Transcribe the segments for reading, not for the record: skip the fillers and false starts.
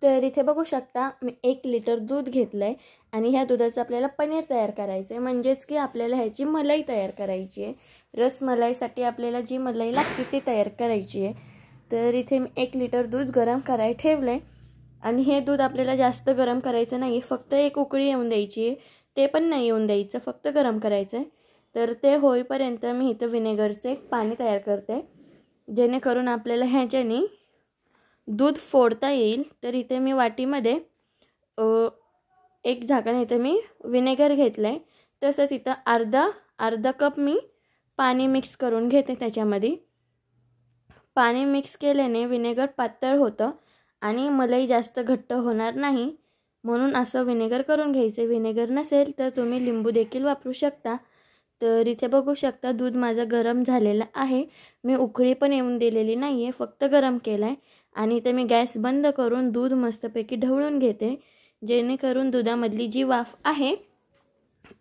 तर इथे बघू शकता मी 1 लिटर दूध घेतलं आहे आणि ह्या दुधाचं आपल्याला पनीर तयार करायचं आहे, म्हणजेच की आपल्याला ह्याची मलाई तयार करायची आहे। रसमलाईसाठी आपल्याला जी मलाई लागते ती तयार करायची आहे। तर इथे मी 1 लिटर दूध गरम करायला ठेवलं आहे आणि हे दूध आपल्याला जास्त गरम करायचं नाही, फक्त एक उकळी येऊन द्यायची आहे, ते पण नाही येऊन द्यायचं, फक्त गरम करायचं आहे। तर ते होईपर्यंत मी इथं विनेगरचे पाणी तयार करते, जेणेकरून आपल्याला ह्याच्याने दूध फोडता येईल। तर इथे मी वाटीमध्ये एक झाकण इथे मी विनेगर घेतलं आहे, तसंच इथं अर्धा कप मी पाणी मिक्स करून घेते। त्याच्यामध्ये पाणी मिक्स केल्याने विनेगर पातळ होतं आणि मलाई जास्त घट्ट होणार नाही, म्हणून असं विनेगर करून घ्यायचं। विनेगर नसेल तर तुम्ही लिंबू देखील वापरू शकता। तर इथे बघू शकता दूध माझं गरम झालेलं आहे, मी उकळी पण येऊन दिलेली नाही आहे, फक्त गरम केलं आहे। आणि इथे मी गॅस बंद करून दूध मस्तपैकी ढवळून घेते, जेणेकरून दुधामधली जी वाफ आहे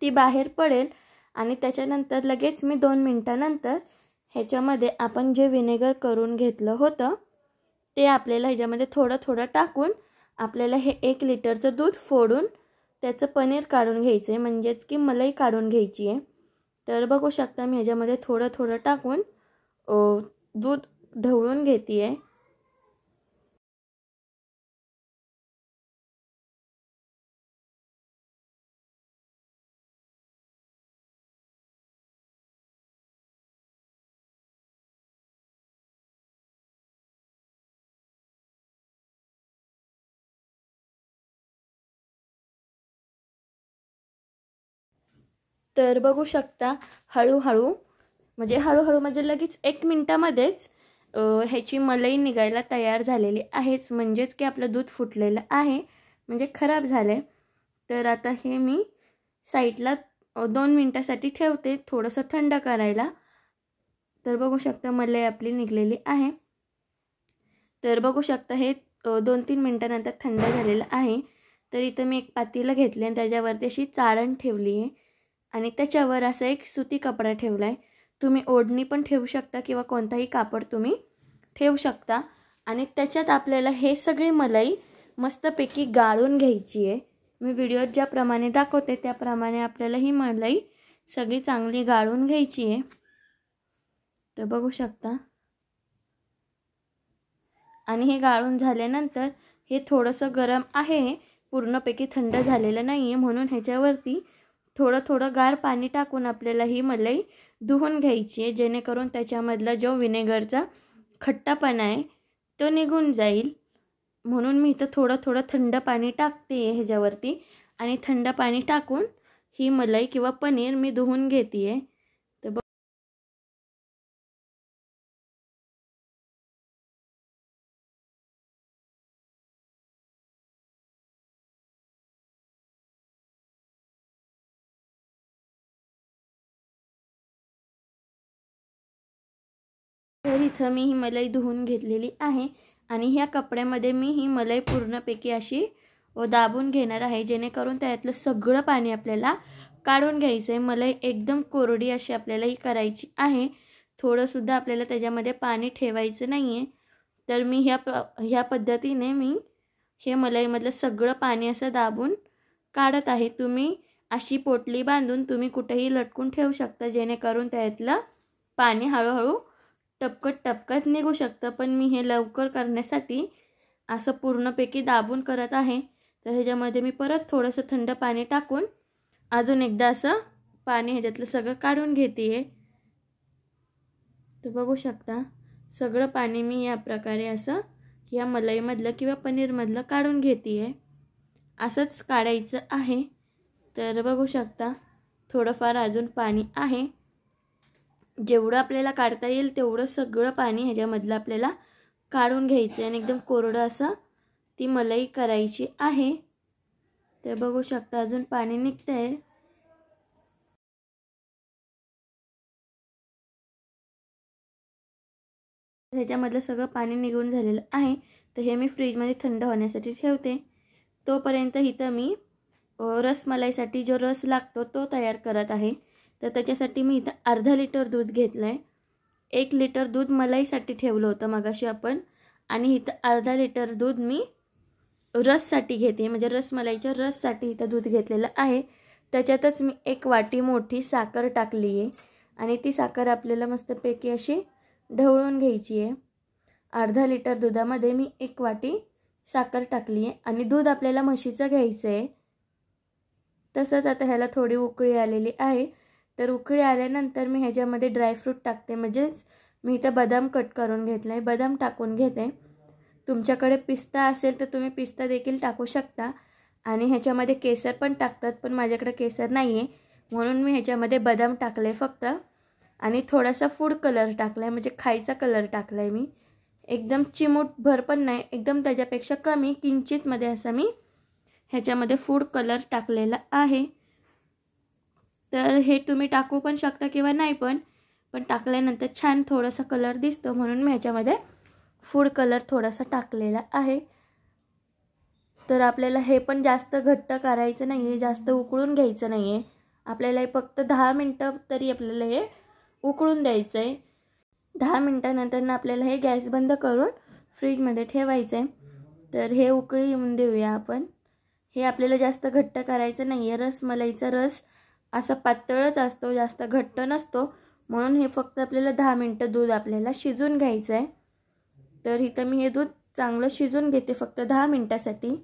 ती बाहेर पडेल। आणि त्याच्यानंतर लगेच मी 2 मिनिटांनंतर ह्याच्यामध्ये आपण जे विनेगर करून घेतलं होतं ते आपल्याला ह्याच्यामध्ये थोडं थोडं टाकून आपल्याला हे 1 लिटरचं दूध फोडून त्याचं पनीर काढून घ्यायचं आहे, म्हणजेच की मलाई काढून घ्यायची आहे। तर बघू शकता मी ह्याच्यामध्ये थोडं थोडं टाकून दूध ढवळून घेते आहे। तर बघू शकता हळूहळू म्हणजे लगेच 1 मिनिटामध्येच ह्याची मलाई निघायला तयार झालेली आहेच, म्हणजेच की आपलं दूध फुटलेलं आहे, म्हणजे खराब झालंय। तर आता हे मी साईडला 2 मिनिटासाठी ठेवते थोडंसं थंड करायला। तर बघू शकता मलाई आपली निघलेली आहे। तर बघू शकता हे 2-3 मिनिटांनंतर थंड झालेलं आहे। तर इथं मी एक पातेलं घेतले आणि त्याच्यावरती अशी चाळण ठेवली आहे आणि त्याच्यावर असा एक सुती कपडा ठेवला आहे। तुम्ही ओढणी पण ठेवू शकता किंवा कोणताही कापड तुम्ही ठेवू शकता। आणि त्याच्यात आपल्याला हे सगळी मलाई मस्तपैकी गाळून घ्यायची आहे। मी व्हिडिओत ज्याप्रमाणे दाखवते त्याप्रमाणे आपल्याला ही मलाई सगळी चांगली गाळून घ्यायची आहे। तर बघू शकता आणि हे गाळून झाल्यानंतर हे थोडंसं गरम आहे, पूर्णपैकी थंड झालेलं नाही आहे, म्हणून ह्याच्यावरती थोडं थोडं गार पाणी टाकून आपल्याला ही मलाई धुवून घ्यायची आहे, जेणेकरून त्याच्यामधला जो विनेगरचा खट्टापणा आहे तो निघून जाईल। म्हणून मी इथं थोडं थोडं थंड पाणी टाकते ह्याच्यावरती आणि थंड पाणी टाकून ही मलाई किंवा पनीर मी धुवून घेते आहे। तर इथं मी ही मलाई धुवून घेतलेली आहे आणि ह्या कपड्यामध्ये मी ही मलाई पूर्णपैकी अशी दाबून घेणार आहे, जेणेकरून त्यातलं सगळं पाणी आपल्याला काढून घ्यायचं आहे। मलाई एकदम कोरडी अशी आपल्याला ही करायची आहे, थोडंसुद्धा आपल्याला त्याच्यामध्ये पाणी ठेवायचं नाही आहे। तर मी ह्या पद्धतीने मी हे मलाईमधलं सगळं पाणी असं दाबून काढत आहे। तुम्ही अशी पोटली बांधून तुम्ही कुठेही लटकून ठेवू शकता, जेणेकरून त्यातलं पाणी हळूहळू टपकत निघू शकतं। पण मी हे लवकर करण्यासाठी असं पूर्णपैकी दाबून करत आहे। तर ह्याच्यामध्ये मी परत थोडंसं थंड पाणी टाकून अजून एकदा असं पाणी ह्याच्यातलं सगळं काढून घेते आहे। तर बघू शकता सगळं पाणी मी या प्रकारे असं या मलाईमधलं किंवा पनीरमधलं काढून घेते आहे, असंच काढायचं आहे। तर बघू शकता थोडंफार अजून पाणी आहे, जेवढं आपल्याला काढता येईल तेवढं सगळं पाणी ह्याच्यामधलं आपल्याला काढून घ्यायचं आहे आणि एकदम कोरडं असं ती मलाई करायची आहे। ते बघू शकता अजून पाणी निघतंय। ह्याच्यामधलं सगळं पाणी निघून झालेलं आहे। तर हे मी फ्रीजमध्ये थंड होण्यासाठी ठेवते। तोपर्यंत इथं मी रसमलाईसाठी जो रस लागतो तो तयार करत आहे। तर त्याच्यासाठी मी इथं अर्धा लिटर दूध घेतलं आहे। 1 लिटर दूध मलाईसाठी ठेवलं होतं मगाशी आपण, आणि इथं अर्धा लिटर दूध मी रससाठी घेते, म्हणजे रसमलाईच्या रससाठी इथं दूध घेतलेलं आहे. त्याच्यातच मी 1 वाटी मोठी साखर टाकली आहे आणि ती साखर आपल्याला मस्तपैकी अशी ढवळून घ्यायची आहे. अर्धा लिटर दुधामध्ये मी 1 वाटी साखर टाकली आहे आणि दूध आपल्याला म्हशीचं घ्यायचं आहे. तसंच आता ह्याला थोडी उकळी आलेली आहे. तर उकळी आल्यानंतर मी ह्याच्यामध्ये ड्रायफ्रूट टाकते, म्हणजेच मी इथं बदाम कट करून घेतला आहे, बदाम टाकून घेते. तुमच्याकडे पिस्ता असेल तर तुम्ही पिस्ता देखील टाकू शकता आणि ह्याच्यामध्ये केसर पण टाकतात, पण माझ्याकडे केसर नाही आहे म्हणून मी ह्याच्यामध्ये बदाम टाकले फक्त. आणि थोडासा फूड कलर टाकला आहे, म्हणजे खायचा कलर टाकला आहे मी. एकदम चिमूटभर पण नाही, एकदम त्याच्यापेक्षा कमी किंचितमध्ये असा मी ह्याच्यामध्ये फूड कलर टाकलेला आहे. तर हे तुम्ही टाकू पण शकता किंवा नाही पण टाकल्यानंतर छान थोडासा कलर दिसतो म्हणून मी ह्याच्यामध्ये फूड कलर थोडासा टाकलेला आहे. तर आपल्याला हे पण जास्त घट्ट करायचं नाही आहे, जास्त उकळून घ्यायचं नाही आहे. आपल्याला हे फक्त 10 मिनटं तरी आपल्याला हे उकळून द्यायचं आहे. 10 मिनटानंतर आपल्याला हे गॅस बंद करून फ्रीजमध्ये ठेवायचं आहे. तर हे उकळी येऊन देऊया आपण. हे आपल्याला जास्त घट्ट करायचं नाही आहे. रसमलाईचा रस असा पातळच असतो, जास्त घट्ट नसतो, म्हणून हे फक्त आपल्याला 10 मिनटं दूध आपल्याला शिजून घ्यायचं आहे. तर इथं मी हे दूध चांगलं शिजून घेते फक्त 10 मिनटासाठी.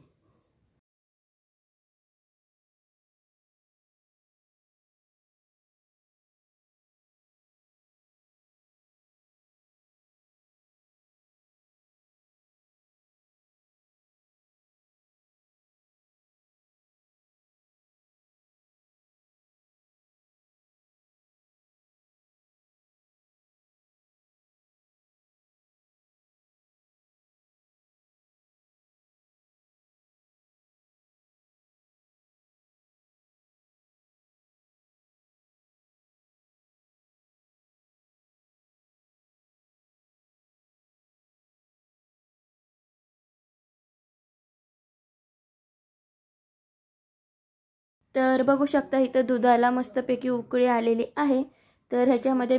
तर बघू शकता इथं दुधाला मस्तपैकी उकळी आलेली आहे. तर ह्याच्यामध्ये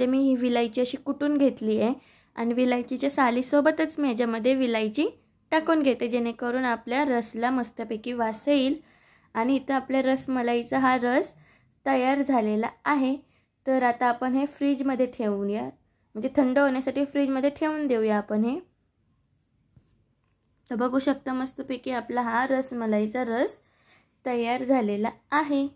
मी ही विलायची अशी कुटून घेतली आहे आणि विलायचीच्या सालीसोबतच मी ह्याच्यामध्ये विलायची टाकून घेते, जेणेकरून आपल्या रसला मस्तपैकी वास येईल. आणि इथं आपल्या रसमलाईचा हा रस तयार झालेला आहे. तर आता आपण हे फ्रीजमध्ये ठेवूया, म्हणजे थंड होण्यासाठी फ्रीजमध्ये ठेवून देऊया आपण हे. तर बघू शकता मस्तपैकी आपला हा रसमलाईचा रस तयार झालेला आहे.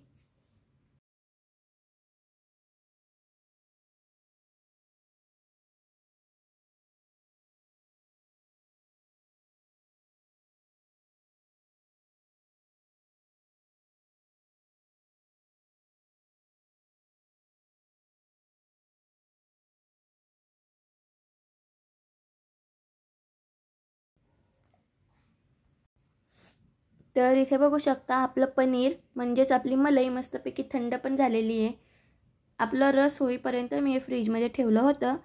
तर इथे बघू शकता आपलं पनीर म्हणजेच आपली मलाई मस्तपैकी थंड पण झालेली आहे. आपलं रस होईपर्यंत मी हे फ्रीजमध्ये ठेवलं होतं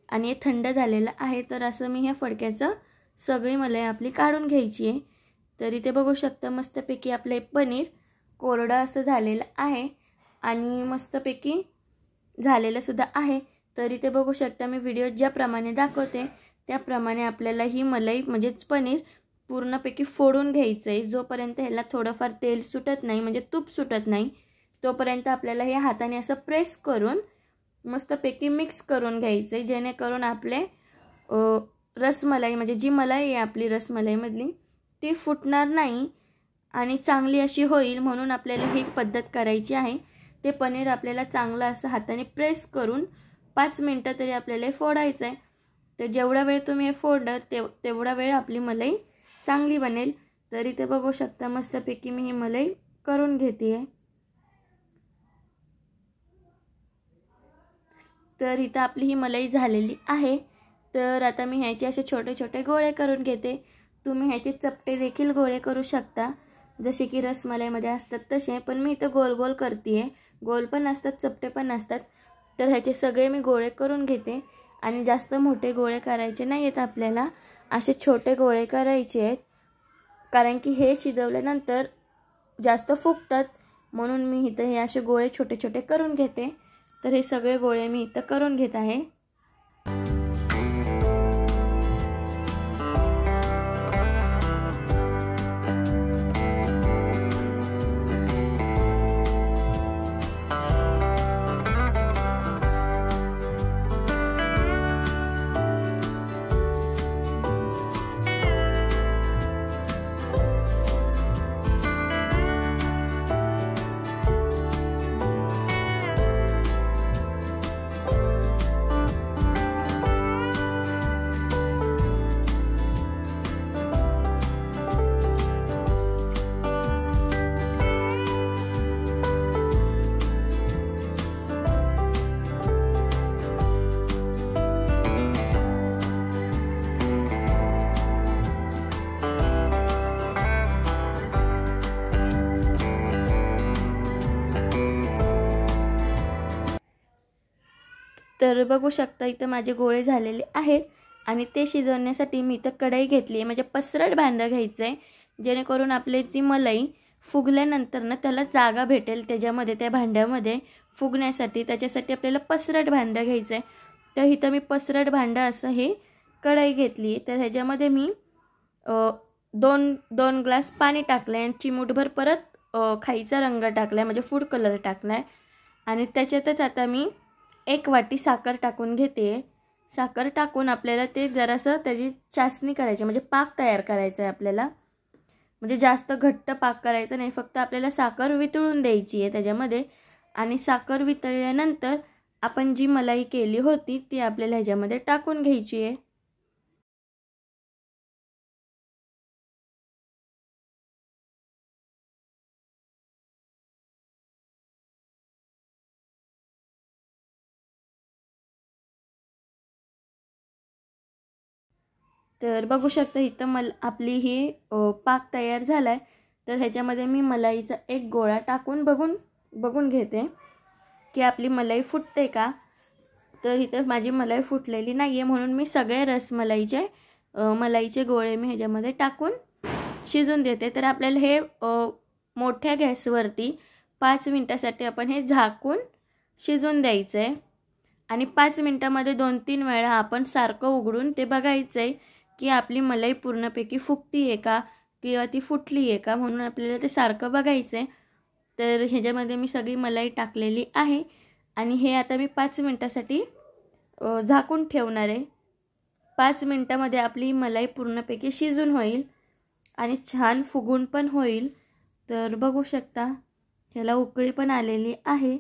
आणि हे थंड झालेलं आहे. तर असं मी हे फडक्याचं सगळी मलाई आपली काढून घ्यायची आहे. तर इथे बघू शकता मस्तपैकी आपलं पनीर कोरडं असं झालेलं आहे आणि मस्तपैकी झालेलं सुद्धा आहे. तर इथे बघू शकता मी व्हिडिओ ज्याप्रमाणे दाखवते त्याप्रमाणे आपल्याला ही मलाई म्हणजेच पनीर पूर्णपैकी फोडून घ्यायचं आहे. जोपर्यंत ह्याला थोडंफार तेल सुटत नाही, म्हणजे तूप सुटत नाही, तोपर्यंत आपल्याला हे हाताने असं प्रेस करून मस्तपैकी मिक्स करून घ्यायचं आहे, जेणेकरून आपले रसमलाई म्हणजे जी मलाई आहे आपली रसमलाईमधली ती फुटणार नाही आणि चांगली अशी होईल. म्हणून आपल्याला ही पद्धत करायची आहे. ते पनीर आपल्याला चांगलं असं हाताने प्रेस करून 5 मिनटं तरी आपल्याला फोडायचं आहे. तर जेवढा वेळ तुम्ही हे फोडलं तेवढा वेळ आपली मलाई चांगली बनेल. तर इथे बघू शकता मस्तपैकी मी ही मलाई करून घेते आहे. तर इथं आपली ही मलाई झालेली आहे. तर आता मी ह्याचे असे छोटे छोटे गोळे करून घेते. तुम्ही ह्याचे चपटे देखील गोळे करू शकता, जसे की रसमलाईमध्ये असतात तसे, पण मी इथं गोल गोल करते आहे. गोल पण असतात, चपटे पण असतात. तर ह्याचे सगळे मी गोळे करून घेते आणि जास्त मोठे गोळे करायचे नाही आहेत आपल्याला, असे छोटे गोळे करायचे आहेत, कारण की हे शिजवल्यानंतर जास्त फुगतात. म्हणून मी इथं हे असे गोळे छोटे छोटे करून घेते. तर हे सगळे गोळे मी इथं करून घेत आहे. तर बघू शकता इथं माझे गोळे झालेले आहेत आणि ते शिजवण्यासाठी मी इथं कढई घेतली आहे. म्हणजे पसरट भांडं घ्यायचं आहे, जेणेकरून आपली ती मलाई फुगल्यानंतर ना त्याला जागा भेटेल त्याच्यामध्ये, त्या भांड्यामध्ये फुगण्यासाठी. त्याच्यासाठी आपल्याला पसरट भांडं घ्यायचं आहे. तर इथं मी पसरट भांडं असं हे कढई घेतली. तर ह्याच्यामध्ये मी दोन ग्लास पाणी टाकलं आहे आणि चिमूटभर परत खाईचा रंग टाकला आहे, म्हणजे फूड कलर टाकला आहे. आणि त्याच्यातच आता मी 1 वाटी साखर टाकून घेते. साखर टाकून आपल्याला ते जरासं त्याची चासणी करायची, म्हणजे पाक तयार करायचा आहे आपल्याला. म्हणजे जास्त घट्ट पाक करायचा नाही, फक्त आपल्याला साखर वितळून द्यायची आहे त्याच्यामध्ये. आणि साखर वितळल्यानंतर आपण जी मलाई केली होती ती आपल्याला ह्याच्यामध्ये टाकून घ्यायची आहे. तर बघू शकता इथं आपली ही पाक तयार झाला आहे. तर ह्याच्यामध्ये मी मलाईचा एक गोळा टाकून बघून घेते की आपली मलाई फुटते का. तर इथं माझी मलाई फुटलेली नाही आहे, म्हणून मी सगळे मलाईचे गोळे मी ह्याच्यामध्ये टाकून शिजून देते. तर आपल्याला हे मोठ्या गॅसवरती 5 मिनटासाठी आपण हे झाकून शिजून द्यायचं आहे. आणि 5 मिनटामध्ये 2-3 वेळा आपण सारखं उघडून ते बघायचं आहे की आपली मलाई पूर्णपैकी फुगती आहे का किंवा ती फुटली आहे का, म्हणून आपल्याला ते सारखं बघायचं आहे. तर ह्याच्यामध्ये मी सगळी मलाई टाकलेली आहे आणि हे आता मी 5 मिनटासाठी झाकून ठेवणार आहे. 5 मिनटामध्ये आपली मलाई पूर्णपैकी शिजून होईल आणि छान फुगून पण होईल. तर बघू शकता ह्याला उकळी पण आलेली आहे.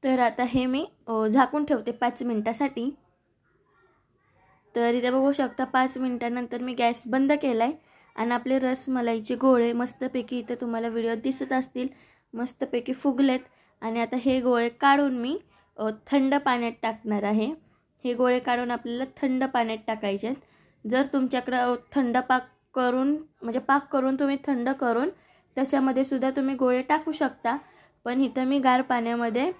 तर आता हे मी झाकून ठेवते 5 मिनटासाठी. तर इथे बघू शकता 5 मिनटानंतर मी गॅस बंद केला आहे आणि आपले रसमलाईचे गोळे मस्तपैकी इथे तुम्हाला व्हिडिओ दिसत असतील, मस्तपैकी फुगलेत. आणि आता हे गोळे काढून मी थंड पाण्यात टाकणार आहे. हे गोळे काढून आपल्याला थंड पाण्यात टाकायचे आहेत. जर तुमच्याकडं थंड पाक करून तुम्ही थंड करून त्याच्यामध्ये सुद्धा तुम्ही गोळे टाकू शकता. पण इथं मी गार पाण्यामध्ये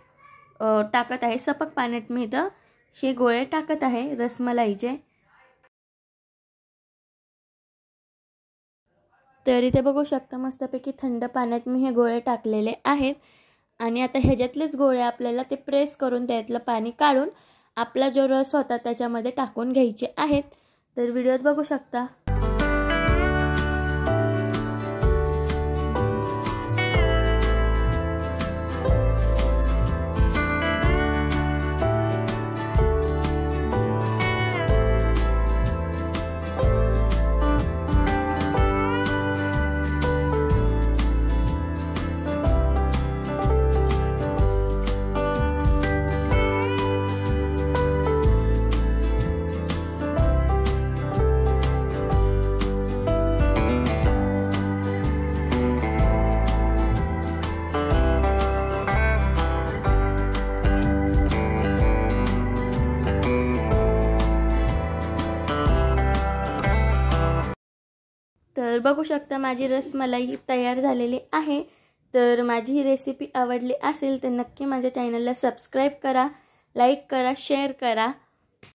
टाकत आहे, सपक पाण्यात मी इथं हे गोळे टाकत आहे रसमलाईचे. तर इथे बघू शकता मस्तपैकी थंड पाण्यात मी हे गोळे टाकलेले आहेत. आणि आता ह्याच्यातलेच गोळे आपल्याला ते प्रेस करून त्यातलं पाणी काढून आपला जो रस होता त्याच्यामध्ये टाकून घ्यायचे आहेत. तर व्हिडिओत बघू शकता. तर बघू शकता माझी रसमलाई तयार झालेली आहे. तर माझी ही रेसिपी आवडली असेल तर नक्की माझ्या चॅनलला सबस्क्राईब करा, लाईक करा, शेअर करा.